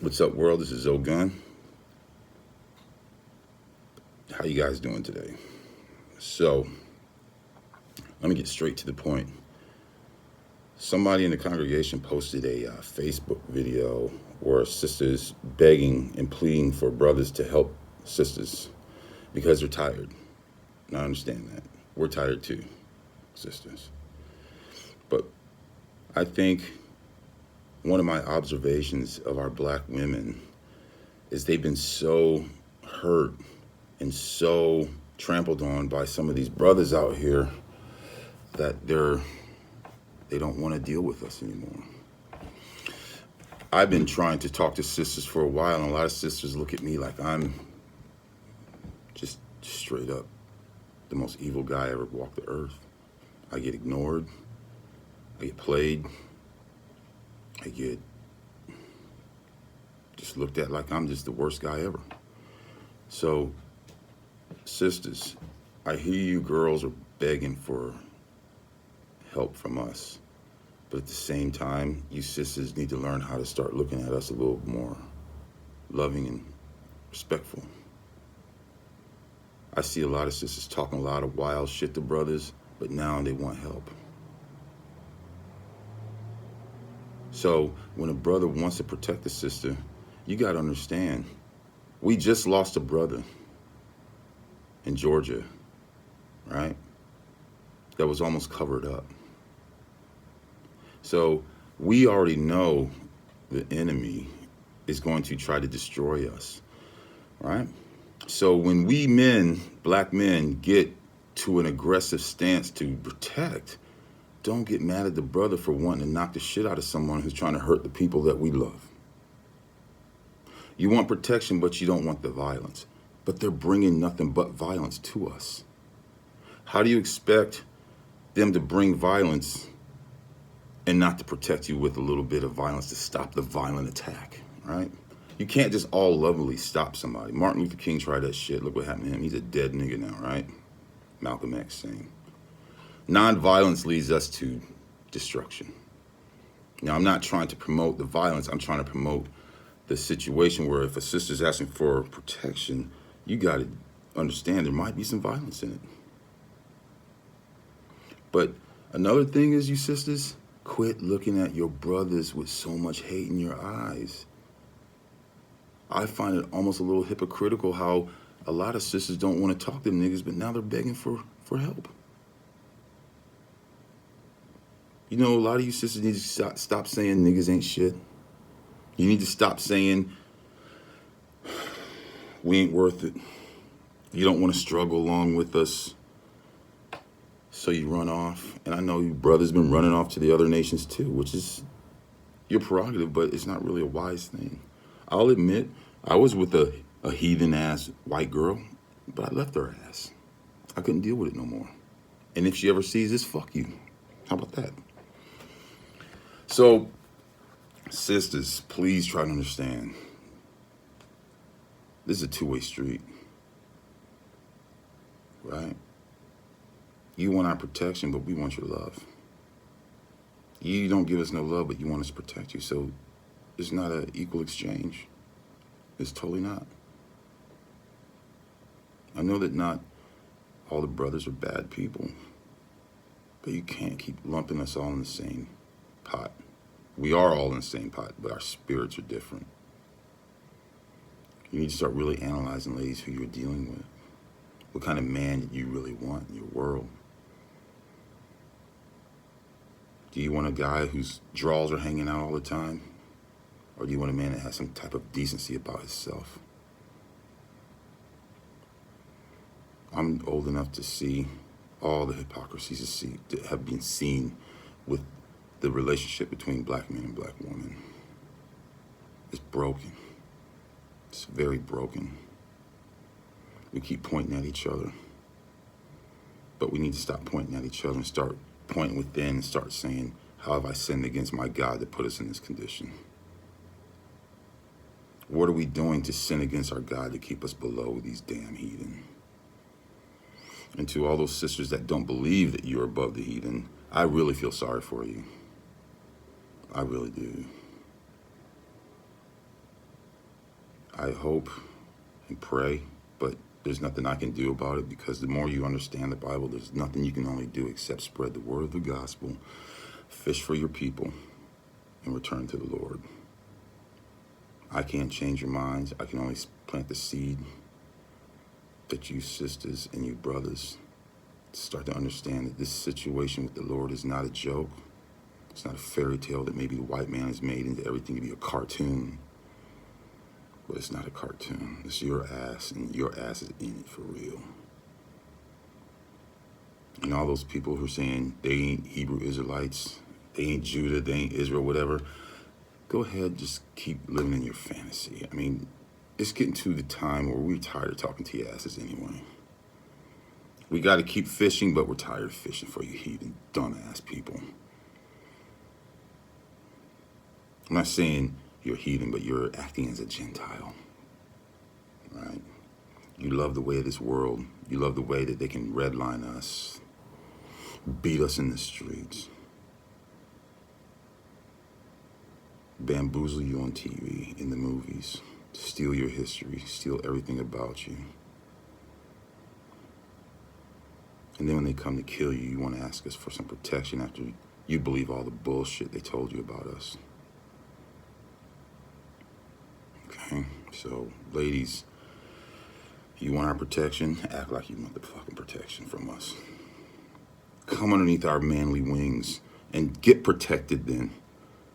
What's up, world? This is ZoGunn. How you guys doing today? So, let me get straight to the point. Somebody in the congregation posted a Facebook video where sisters begging and pleading for brothers to help sisters because they're tired. And I understand that. We're tired too, sisters. But I think one of my observations of our black women is they've been so hurt and so trampled on by some of these brothers out here that they don't want to deal with us anymore. I've been trying to talk to sisters for a while, and a lot of sisters look at me like I'm just straight up the most evil guy ever walked the earth. I get ignored, I get played, I get just looked at like I'm just the worst guy ever. So, sisters, I hear you girls are begging for help from us. But at the same time, you sisters need to learn how to start looking at us a little more loving and respectful. I see a lot of sisters talking a lot of wild shit to brothers, but now they want help. So when a brother wants to protect a sister, you got to understand, we just lost a brother in Georgia, right? That was almost covered up. So we already know the enemy is going to try to destroy us, right? So when we men, black men, get to an aggressive stance to protect, don't get mad at the brother for wanting to knock the shit out of someone who's trying to hurt the people that we love. You want protection, but you don't want the violence. But they're bringing nothing but violence to us. How do you expect them to bring violence and not to protect you with a little bit of violence to stop the violent attack, right? You can't just all lovingly stop somebody. Martin Luther King tried that shit. Look what happened to him. He's a dead nigga now, right? Malcolm X saying. Non-violence leads us to destruction. Now, I'm not trying to promote the violence. I'm trying to promote the situation where if a sister's asking for protection, you got to understand there might be some violence in it. But another thing is, you sisters, quit looking at your brothers with so much hate in your eyes. I find it almost a little hypocritical how a lot of sisters don't want to talk to them niggas, but now they're begging for help. You know, a lot of you sisters need to stop saying niggas ain't shit. You need to stop saying we ain't worth it. You don't want to struggle along with us, so you run off. And I know you brothers been running off to the other nations too, which is your prerogative, but it's not really a wise thing. I'll admit, I was with a heathen-ass white girl, but I left her ass. I couldn't deal with it no more. And if she ever sees this, fuck you. How about that? So, sisters, please try to understand. This is a two-way street, right? You want our protection, but we want your love. You don't give us no love, but you want us to protect you. So it's not an equal exchange. It's totally not. I know that not all the brothers are bad people, but you can't keep lumping us all in the same pot. We are all in the same pot, but our spirits are different. You need to start really analyzing, ladies, who you're dealing with. What kind of man do you really want in your world? Do you want a guy whose drawers are hanging out all the time? Or do you want a man that has some type of decency about himself? I'm old enough to see all the hypocrisies that have been seen with the relationship between black men and black women. It's broken. It's very broken. We keep pointing at each other. But we need to stop pointing at each other and start pointing within and start saying, how have I sinned against my God that put us in this condition? What are we doing to sin against our God to keep us below these damn heathen? And to all those sisters that don't believe that you're above the heathen, I really feel sorry for you. I really do. I hope and pray, but there's nothing I can do about it, because the more you understand the Bible, there's nothing you can only do except spread the word of the gospel, fish for your people, and return to the Lord. I can't change your minds. I can only plant the seed that you sisters and you brothers start to understand that this situation with the Lord is not a joke. It's not a fairy tale that maybe the white man has made into everything to be a cartoon. But it's not a cartoon. It's your ass, and your ass is in it for real. And all those people who are saying they ain't Hebrew Israelites, they ain't Judah, they ain't Israel, whatever, go ahead, just keep living in your fantasy. I mean, it's getting to the time where we're tired of talking to your asses anyway. We got to keep fishing, but we're tired of fishing for you heathen, dumbass people. I'm not saying you're heathen, but you're acting as a Gentile, right? You love the way of this world. You love the way that they can redline us, beat us in the streets, bamboozle you on TV, in the movies, steal your history, steal everything about you. And then when they come to kill you, you want to ask us for some protection after you believe all the bullshit they told you about us. Okay, so ladies, you want our protection? Act like you want the fucking protection from us. Come underneath our manly wings and get protected then.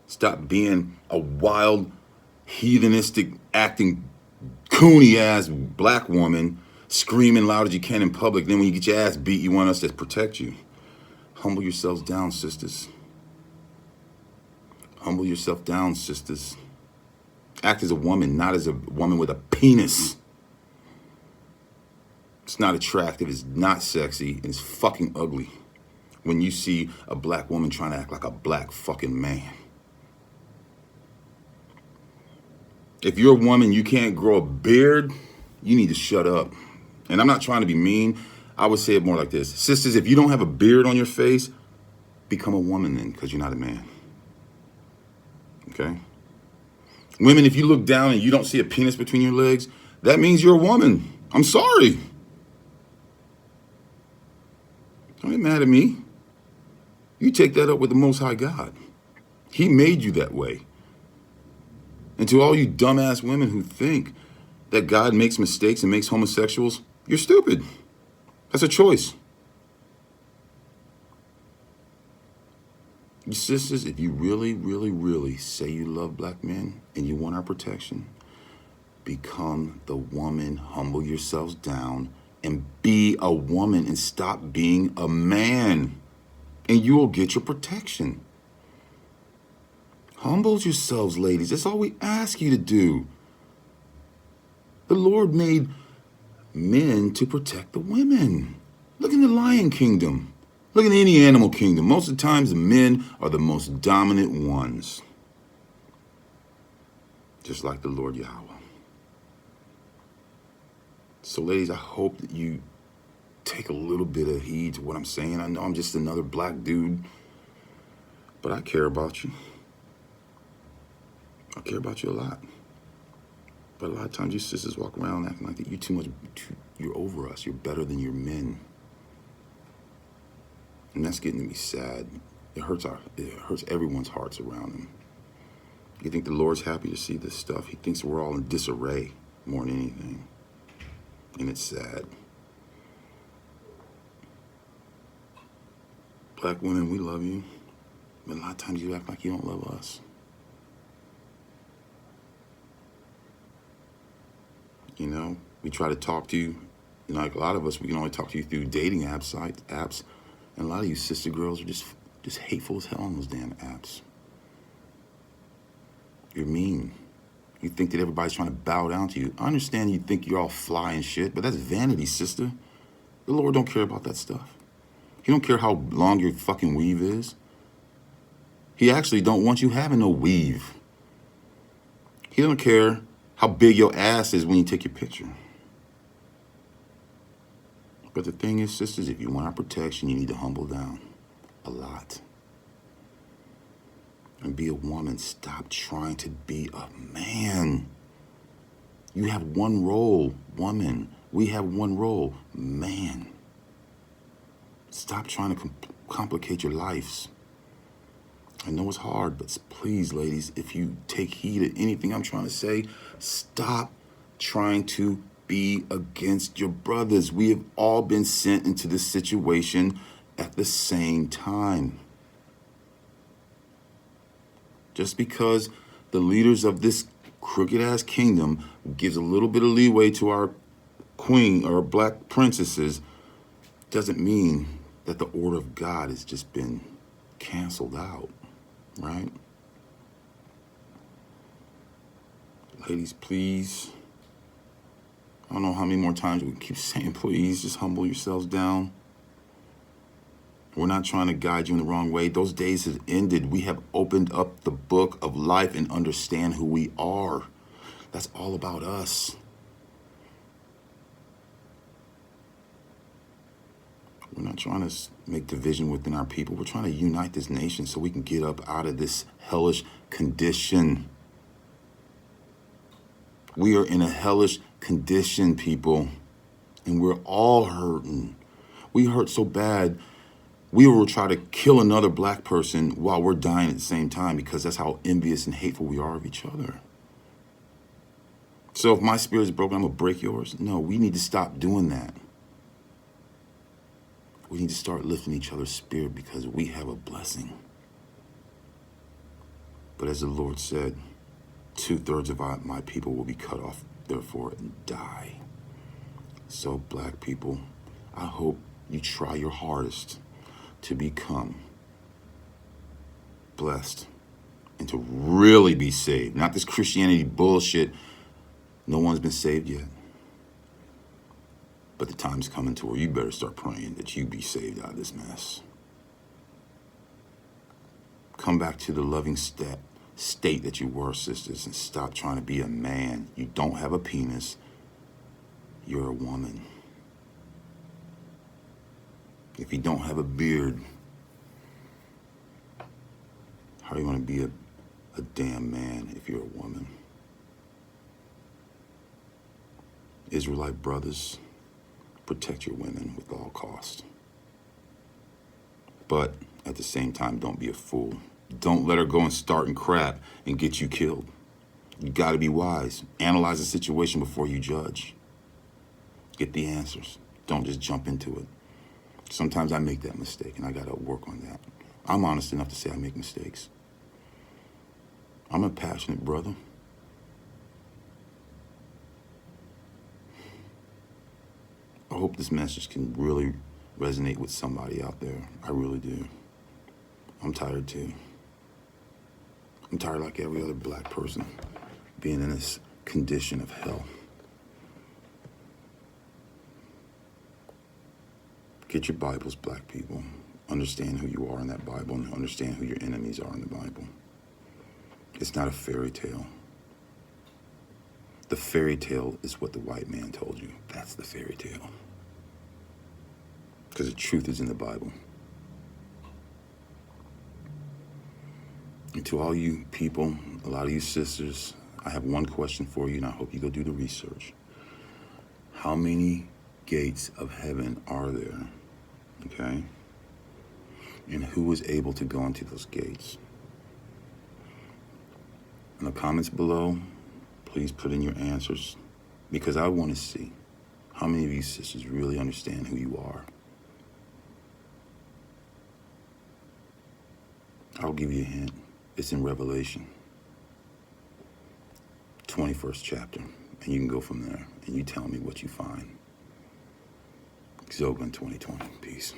Stop being a wild, heathenistic, acting, coony-ass black woman screaming loud as you can in public. Then when you get your ass beat, you want us to protect you. Humble yourselves down, sisters. Humble yourself down, sisters. Act as a woman, not as a woman with a penis. It's not attractive, it's not sexy, and it's fucking ugly when you see a black woman trying to act like a black fucking man. If you're a woman, you can't grow a beard, you need to shut up. And I'm not trying to be mean. I would say it more like this. Sisters, if you don't have a beard on your face, become a woman then, because you're not a man. Okay? Women, if you look down and you don't see a penis between your legs, that means you're a woman. I'm sorry. Don't get mad at me. You take that up with the Most High God. He made you that way. And to all you dumbass women who think that God makes mistakes and makes homosexuals, you're stupid. That's a choice. You sisters, if you really, really, really say you love black men and you want our protection, become the woman, humble yourselves down, and be a woman and stop being a man. And you will get your protection. Humble yourselves, ladies. That's all we ask you to do. The Lord made men to protect the women. Look in the Lion Kingdom. Look in any animal kingdom. Most of the times, the men are the most dominant ones. Just like the Lord Yahweh. So, ladies, I hope that you take a little bit of heed to what I'm saying. I know I'm just another black dude, but I care about you. I care about you a lot. But a lot of times you sisters walk around acting like that you're over us. You're better than your men. And that's getting to me sad. It hurts everyone's hearts around them. You think the Lord's happy to see this stuff? He thinks we're all in disarray more than anything. And it's sad. Black women, we love you. But a lot of times you act like you don't love us. You know, we try to talk to you. You know, like a lot of us, we can only talk to you through dating apps. And a lot of you sister girls are just hateful as hell on those damn apps. You're mean. You think that everybody's trying to bow down to you. I understand you think you're all fly and shit, but that's vanity, sister. The Lord don't care about that stuff. He don't care how long your fucking weave is. He actually don't want you having no weave. He don't care how big your ass is when you take your picture. But the thing is, sisters, if you want our protection, you need to humble down a lot. And be a woman. Stop trying to be a man. You have one role, woman. We have one role, man. Stop trying to complicate your lives. I know it's hard, but please, ladies, if you take heed of anything I'm trying to say, stop trying to be against your brothers. We have all been sent into this situation at the same time. Just because the leaders of this crooked-ass kingdom gives a little bit of leeway to our queen or black princesses doesn't mean that the order of God has just been canceled out, right? Ladies, please. I don't know how many more times we keep saying, please, just humble yourselves down. We're not trying to guide you in the wrong way. Those days have ended. We have opened up the book of life and understand who we are. That's all about us. We're not trying to make division within our people. We're trying to unite this nation so we can get up out of this hellish condition. We are in a hellish condition, people, and we're all hurting. We hurt so bad, we will try to kill another black person while we're dying at the same time because that's how envious and hateful we are of each other. So if my spirit is broken, I'm going to break yours? No, we need to stop doing that. We need to start lifting each other's spirit because we have a blessing. But as the Lord said, 2/3 of my people will be cut off, therefore, and die. So, black people, I hope you try your hardest to become blessed and to really be saved. Not this Christianity bullshit. No one's been saved yet. But the time's coming to where you better start praying that you be saved out of this mess. Come back to the loving state that you were, sisters, and stop trying to be a man. You don't have a penis. You're a woman. If you don't have a beard, how are you going to be a damn man if you're a woman? Israelite brothers, protect your women with all cost. But at the same time, don't be a fool. Don't let her go and start and crap and get you killed. You got to be wise. Analyze the situation before you judge. Get the answers. Don't just jump into it. Sometimes I make that mistake, and I got to work on that. I'm honest enough to say I make mistakes. I'm a passionate brother. I hope this message can really resonate with somebody out there. I really do. I'm tired too. I'm tired like every other black person being in this condition of hell. Get your Bibles, black people. Understand who you are in that Bible and understand who your enemies are in the Bible. It's not a fairy tale. The fairy tale is what the white man told you. That's the fairy tale. Because the truth is in the Bible. And to all you people, a lot of you sisters, I have one question for you, and I hope you go do the research. How many gates of heaven are there? Okay? And who is able to go into those gates? In the comments below, please put in your answers, because I want to see how many of you sisters really understand who you are. I'll give you a hint. It's in Revelation, 21st chapter, and you can go from there, and you tell me what you find. ZoGunn 2020. Peace.